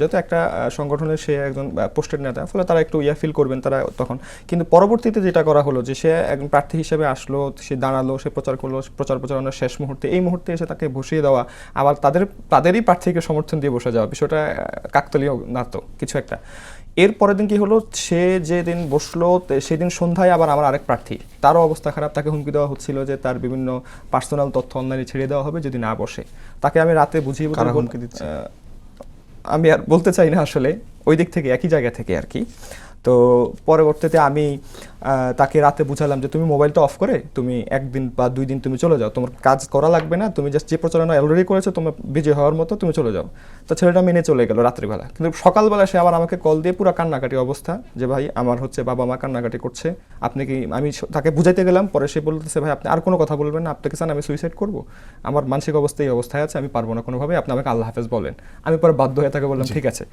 যেহেতু একটা সংগঠনের সে একজন পোস্টেড নেতা, ফলে তারা একটু ফিল করবেন তারা তখন। কিন্তু পরবর্তীতে যেটা করা হলো যে সে একজন প্রার্থী হিসেবে আসলো, সে দাঁড়ালো, সে প্রচার করলো, প্রচারণার শেষ মুহূর্তে এই মুহূর্তে এসে তাকে বসিয়ে দেওয়া, আবার তাদেরই প্রার্থীকে সমর্থন দিয়ে বসে যাওয়া, বিষয়টা কাকতালীয় না তো কিছু একটা। এর পরের দিন কি হলো, সে যেদিন বসলো সেদিন সন্ধ্যায় আবার আমার আরেক প্রার্থী, তারও অবস্থা খারাপ, তাকে হুমকি দেওয়া হচ্ছিল যে তার বিভিন্ন পার্সোনাল তথ্য অনলাইনে ছেড়ে দেওয়া হবে যদি না বসে। তাকে আমি রাতে বুঝিয়ে হুমকি দিচ্ছে আমি আর বলতে চাই না আসলে, ওই দিক থেকে একই জায়গা থেকে আর কি। তো পরবর্তীতে আমি তাকে রাতে বুঝালাম যে তুমি মোবাইলটা অফ করে তুমি 1 দিন বা 2 দিন তুমি চলে যাও, তোমার কাজ করা লাগবে না, তুমি জাস্ট যে প্রচারণা অলরেডি করেছো তোমার বিজয় হওয়ার মতো তুমি চলে যাও। তো ছেলেটা মেনে চলে গেল রাত্রিবেলা। কিন্তু সকালবেলা সে আবার আমাকে কল দিয়ে পুরো কান্নাকাটি অবস্থা যে ভাই আমার হচ্ছে বাবা মা কান্নাকাটি করছে, আপনি কি, আমি তাকে বুঝাইতে গেলাম, পরে সে বলতেছে ভাই আপনি আর কোনো কথা বলবেন না, আপনাকে চান আমি সুইসাইড করবো, আমার মানসিক অবস্থা এই অবস্থায় আছে, আমি পারবো না কোনোভাবে, আপনি আমাকে আল্লাহ হাফেজ বলেন। আমি পরে বাধ্য হয়ে তাকে বললাম ঠিক আছে।